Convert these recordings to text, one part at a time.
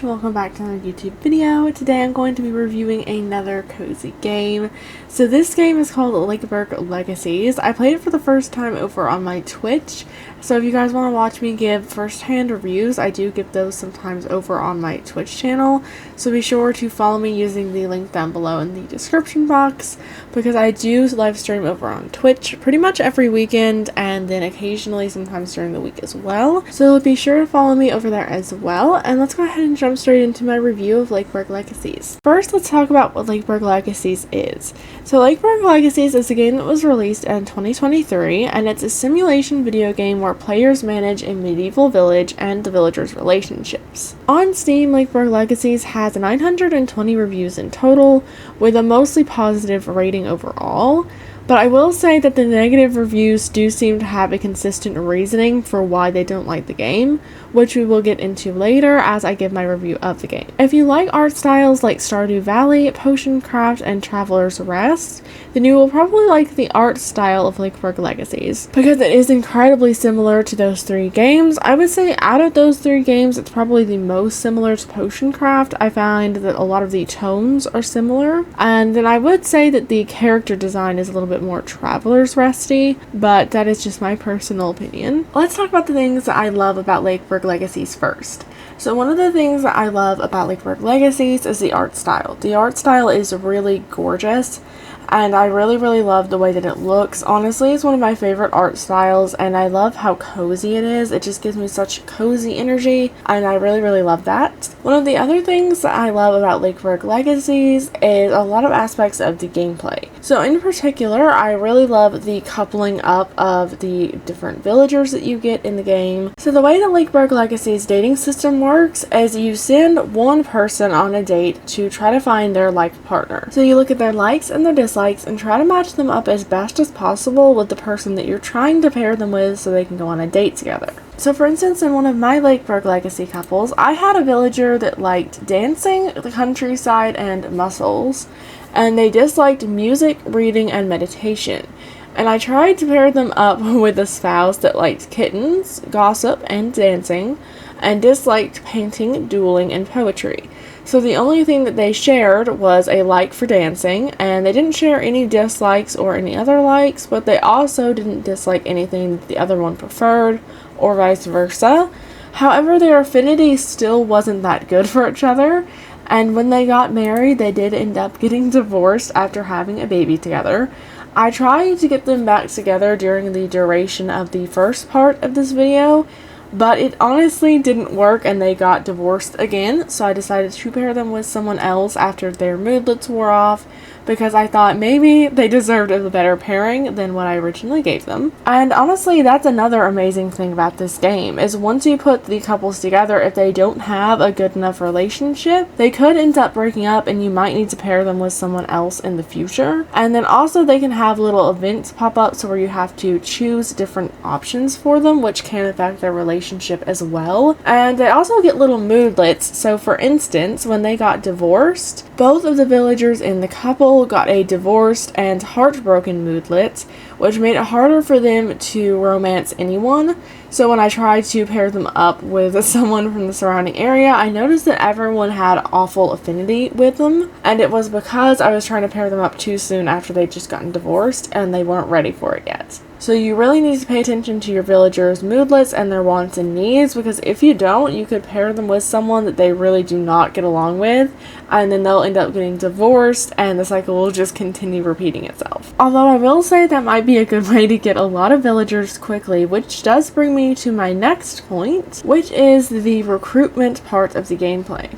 and welcome back to another YouTube video. Today I'm going to be reviewing another cozy game. So this game is called Lakeburg Legacies. I played it for the first time over on my Twitch. So if you guys want to watch me give first-hand reviews, I do give those sometimes over on my Twitch channel. So be sure to follow me using the link down below in the description box, because I do live stream over on Twitch pretty much every weekend and then occasionally sometimes during the week as well. So be sure to follow me over there as well. And let's go ahead and jump straight into my review of Lakeburg Legacies. First, let's talk about what Lakeburg Legacies is. So Lakeburg Legacies is a game that was released in 2023, and it's a simulation video game where players manage a medieval village and the villagers' relationships. On Steam, Lakeburg Legacies has 920 reviews in total, with a mostly positive rating overall. But I will say that the negative reviews do seem to have a consistent reasoning for why they don't like the game, which we will get into later as I give my review of the game. If you like art styles like Stardew Valley, Potion Craft, and Traveler's Rest, then you will probably like the art style of Lakeburg Legacies, because it is incredibly similar to those three games. I would say out of those three games, it's probably the most similar to Potion Craft. I find that a lot of the tones are similar, and then I would say that the character design is a little bit more Traveler's Resty, but that is just my personal opinion. Let's talk about the things that I love about Lakeburg Legacies first. So one of the things that I love about Lakeburg Legacies is the art style. The art style is really gorgeous, and I really love the way that it looks. Honestly, it's one of my favorite art styles, and I love how cozy it is. It just gives me such cozy energy, and I really love that. One of the other things that I love about Lakeburg Legacies is a lot of aspects of the gameplay. So in particular, I really love the coupling up of the different villagers that you get in the game. So the way that Lakeburg Legacies dating system works is you send one person on a date to try to find their life partner. So you look at their likes and their dislikes and try to match them up as best as possible with the person that you're trying to pair them with so they can go on a date together. So for instance, in one of my Lakeburg Legacy couples, I had a villager that liked dancing, the countryside, and mussels, and they disliked music, reading, and meditation. And I tried to pair them up with a spouse that liked kittens, gossip, and dancing, and disliked painting, dueling, and poetry. So the only thing that they shared was a like for dancing, and they didn't share any dislikes or any other likes, but they also didn't dislike anything that the other one preferred, or vice versa. However, their affinity still wasn't that good for each other, and when they got married, they did end up getting divorced after having a baby together. I tried to get them back together during the duration of the first part of this video, but it honestly didn't work and they got divorced again, so I decided to pair them with someone else after their moodlets wore off, because I thought maybe they deserved a better pairing than what I originally gave them. And honestly, that's another amazing thing about this game, is once you put the couples together, if they don't have a good enough relationship, they could end up breaking up and you might need to pair them with someone else in the future. And then also they can have little events pop up so where you have to choose different options for them, which can affect their relationship as well. And they also get little moodlets. So for instance, when they got divorced, both of the villagers in the couple got a divorced and heartbroken moodlet, which made it harder for them to romance anyone. So when I tried to pair them up with someone from the surrounding area, I noticed that everyone had awful affinity with them, and it was because I was trying to pair them up too soon after they'd just gotten divorced and they weren't ready for it yet. So you really need to pay attention to your villagers' moodlets and their wants and needs, because if you don't, you could pair them with someone that they really do not get along with, and then they'll end up getting divorced and the cycle will just continue repeating itself. Although I will say that might be a good way to get a lot of villagers quickly, which does bring me to my next point, which is the recruitment part of the gameplay.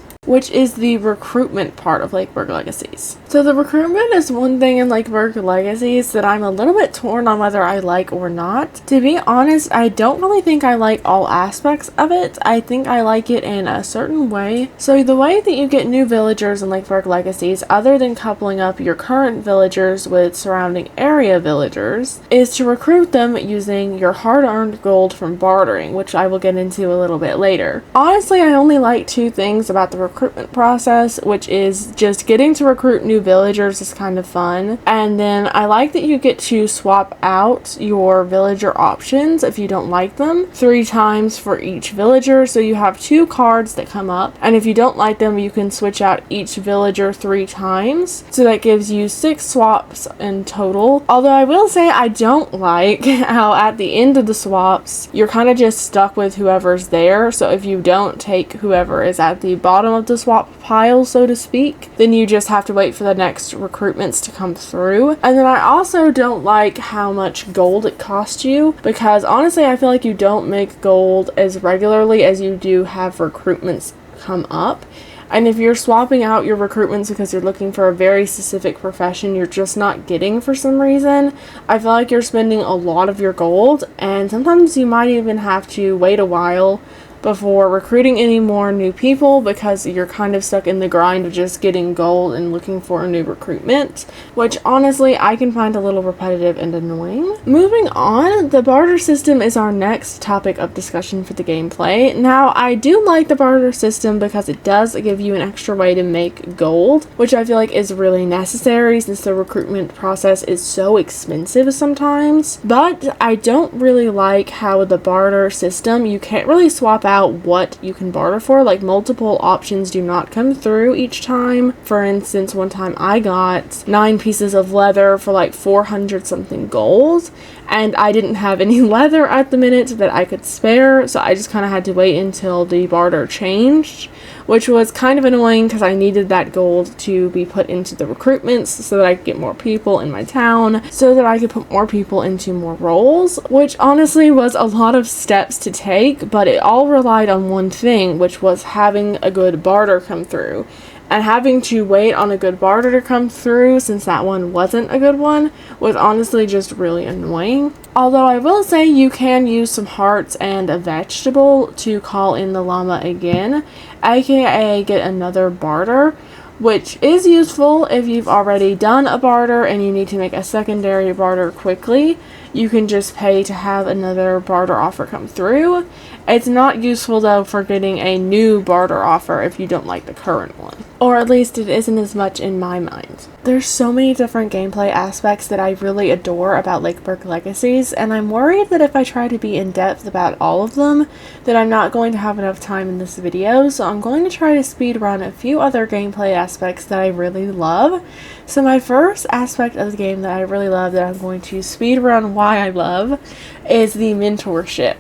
Lakeburg Legacies. So the recruitment is one thing in Lakeburg Legacies that I'm a little bit torn on whether I like or not. To be honest, I don't really think I like all aspects of it. I think I like it in a certain way. So the way that you get new villagers in Lakeburg Legacies, other than coupling up your current villagers with surrounding area villagers, is to recruit them using your hard-earned gold from bartering, which I will get into a little bit later. Honestly, I only like two things about the recruitment recruitment process, which is just getting to recruit new villagers is kind of fun. And then I like that you get to swap out your villager options if you don't like them 3 times for each villager. So you have 2 cards that come up, and if you don't like them, you can switch out each villager 3 times. So that gives you 6 swaps in total. Although I will say I don't like how at the end of the swaps, you're kind of just stuck with whoever's there. So if you don't take whoever is at the bottom of the swap pile, so to speak, then you just have to wait for the next recruitments to come through. And then I also don't like how much gold it costs you, because honestly I feel like you don't make gold as regularly as you do have recruitments come up. And if you're swapping out your recruitments because you're looking for a very specific profession you're just not getting for some reason, I feel like you're spending a lot of your gold, and sometimes you might even have to wait a while before recruiting any more new people because you're kind of stuck in the grind of just getting gold and looking for a new recruitment, which honestly I can find a little repetitive and annoying. Moving on, the barter system is our next topic of discussion for the gameplay. Now, I do like the barter system because it does give you an extra way to make gold, which I feel like is really necessary since the recruitment process is so expensive sometimes. But I don't really like how the barter system, you can't really swap out what you can barter for. Like, multiple options do not come through each time. For instance, one time I got 9 pieces of leather for like 400 something gold, and I didn't have any leather at the minute that I could spare, so I just kind of had to wait until the barter changed, which was kind of annoying because I needed that gold to be put into the recruitments so that I could get more people in my town, so that I could put more people into more roles, which honestly was a lot of steps to take, but it all relied on one thing, which was having a good barter come through. And having to wait on a good barter to come through, since that one wasn't a good one, was honestly just really annoying. Although I will say you can use some hearts and a vegetable to call in the llama again, aka get another barter, which is useful if you've already done a barter and you need to make a secondary barter quickly. You can just pay to have another barter offer come through. It's not useful though for getting a new barter offer if you don't like the current one. Or at least it isn't as much in my mind. There's so many different gameplay aspects that I really adore about Lakeburg Legacies, and I'm worried that if I try to be in depth about all of them, that I'm not going to have enough time in this video, so I'm going to try to speed run a few other gameplay aspects that I really love. So my first aspect of the game that I really love, that I'm going to speed run why I love, is the mentorship.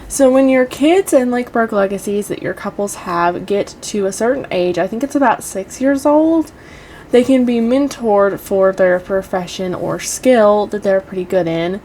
So when your kids in Lakeburg Legacies that your couples have get to a certain age, I think it's about 6 years old, they can be mentored for their profession or skill that they're pretty good in.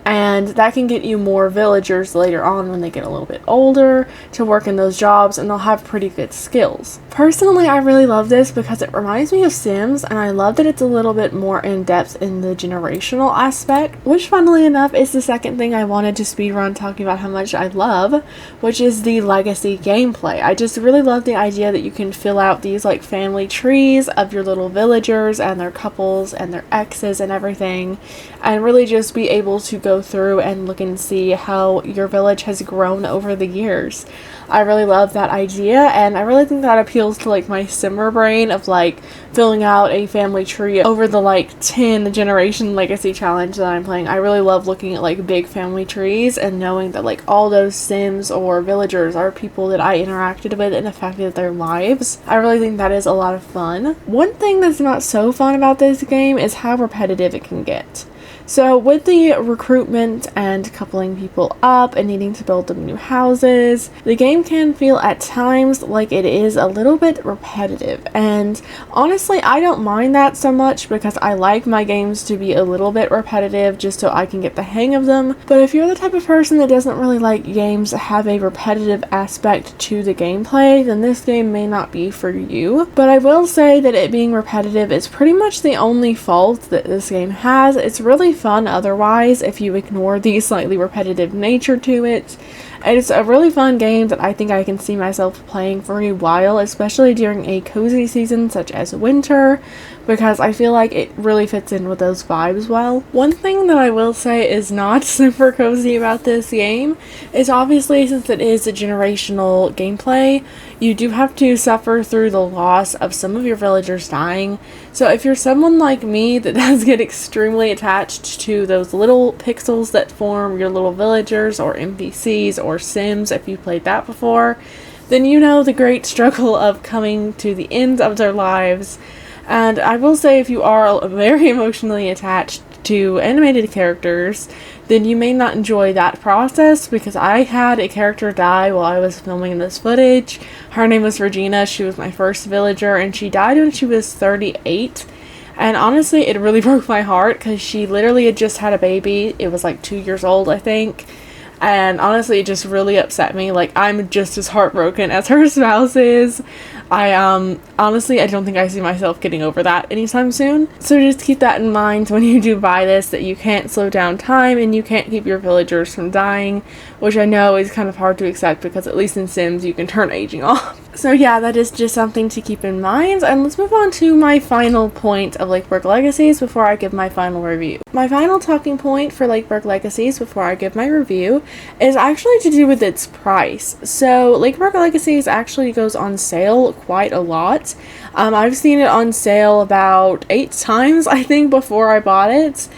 And that can get you more villagers later on when they get a little bit older to work in those jobs, and they'll have pretty good skills. Personally, I really love this because it reminds me of Sims, and I love that it's a little bit more in depth in the generational aspect, which funnily enough is the second thing I wanted to speedrun talking about how much I love, which is the legacy gameplay. I just really love the idea that you can fill out these like family trees of your little villagers and their couples and their exes and everything, and really just be able to go through and look and see how your village has grown over the years. I really love that idea, and I really think that appeals to like my simmer brain of like filling out a family tree over the like 10 generation legacy challenge that I'm playing. I really love looking at like big family trees and knowing that like all those Sims or villagers are people that I interacted with and affected their lives. I really think that is a lot of fun. One thing that's not so fun about this game is how repetitive it can get. So with the recruitment and coupling people up and needing to build them new houses, the game can feel at times like it is a little bit repetitive. And honestly, I don't mind that so much because I like my games to be a little bit repetitive just so I can get the hang of them. But if you're the type of person that doesn't really like games that have a repetitive aspect to the gameplay, then this game may not be for you. But I will say that it being repetitive is pretty much the only fault that this game has. It's really fun otherwise if you ignore the slightly repetitive nature to it. And it's a really fun game that I think I can see myself playing for a while, especially during a cozy season such as winter, because I feel like it really fits in with those vibes well. One thing that I will say is not super cozy about this game is obviously, since it is a generational gameplay, you do have to suffer through the loss of some of your villagers dying. So if you're someone like me that does get extremely attached to those little pixels that form your little villagers or NPCs or Sims, if you played that before, then you know the great struggle of coming to the end of their lives. And I will say, if you are very emotionally attached to animated characters, then you may not enjoy that process, because I had a character die while I was filming this footage. Her name was Regina. She was my first villager, and she died when she was 38. And honestly, it really broke my heart, because she literally had just had a baby. It was like 2 years old, I think. And honestly, it just really upset me. Like, I'm just as heartbroken as her spouse is. Honestly, I don't think I see myself getting over that anytime soon. So just keep that in mind when you do buy this, that you can't slow down time and you can't keep your villagers from dying, which I know is kind of hard to accept, because at least in Sims you can turn aging off. So yeah, that is just something to keep in mind. And let's move on to my final point of Lakeburg Legacies before I give my final review. My final talking point for Lakeburg Legacies before I give my review is actually to do with its price. So Lakeburg Legacies actually goes on sale quite a lot. I've seen it on sale about 8 times, I think, before I bought it.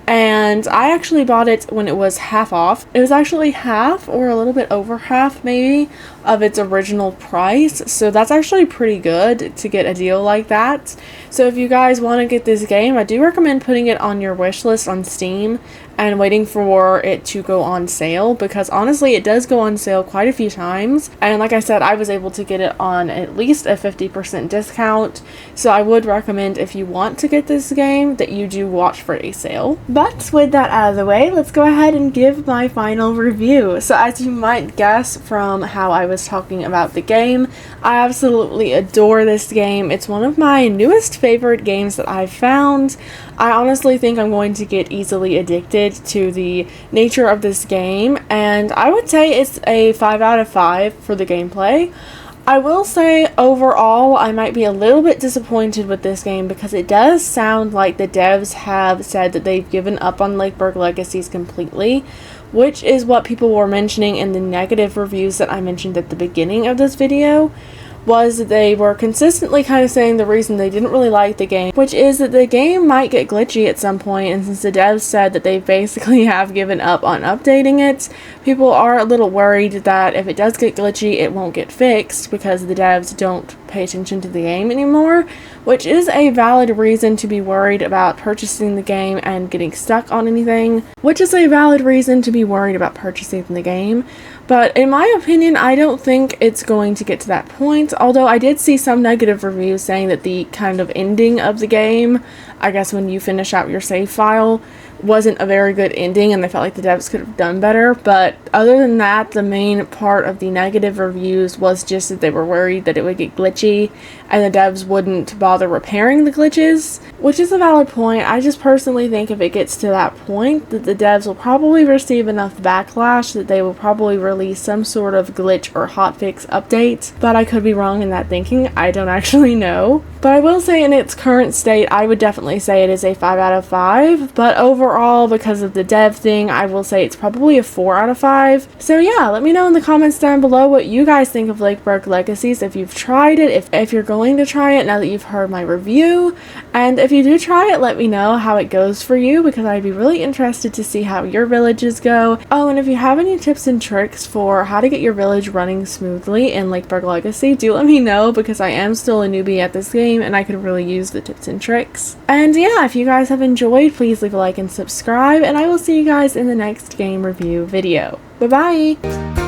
And I actually bought it when it was half off. It was actually half, or a little bit over half maybe, of its original price. So that's actually pretty good to get a deal like that. So if you guys want to get this game, I do recommend putting it on your wish list on Steam and waiting for it to go on sale, because honestly it does go on sale quite a few times. And like I said, I was able to get it on at least a 50% discount. So I would recommend, if you want to get this game, that you do watch for a sale. But with that out of the way, let's go ahead and give my final review. So as you might guess from how I was talking about the game, I absolutely adore this game. It's one of my newest favorite games that I've found. I honestly think I'm going to get easily addicted to the nature of this game, and I would say it's a 5 out of 5 for the gameplay. I will say overall I might be a little bit disappointed with this game, because it does sound like the devs have said that they've given up on Lakeburg Legacies completely, which is what people were mentioning in the negative reviews that I mentioned at the beginning of this video. Was that they were consistently kind of saying the reason they didn't really like the game, which is that the game might get glitchy at some point, and since the devs said that they basically have given up on updating it, people are a little worried that if it does get glitchy, it won't get fixed, because the devs don't pay attention to the game anymore, which is a valid reason to be worried about purchasing the game and getting stuck on anything, which is a valid reason to be worried about purchasing the game. But in my opinion, I don't think it's going to get to that point, although I did see some negative reviews saying that the kind of ending of the game, I guess when you finish out your save file, wasn't a very good ending, and they felt like the devs could have done better. But other than that, the main part of the negative reviews was just that they were worried that it would get glitchy and the devs wouldn't bother repairing the glitches, which is a valid point. I just personally think if it gets to that point, that the devs will probably receive enough backlash that they will probably release some sort of glitch or hotfix update, but I could be wrong in that thinking. I don't actually know. But I will say, in its current state, I would definitely say it is a 5 out of 5, but overall, because of the dev thing, I will say it's probably a 4 out of 5. So yeah, let me know in the comments down below what you guys think of Lakeburg Legacies, if you've tried it, if you're going to try it now that you've heard my review, and if you do try it, let me know how it goes for you, because I'd be really interested to see how your villages go. Oh, and if you have any tips and tricks for how to get your village running smoothly in Lakeburg Legacy, do let me know, because I am still a newbie at this game and I could really use the tips and tricks. And yeah, if you guys have enjoyed, please leave a like and subscribe, and I will see you guys in the next game review video. Bye bye!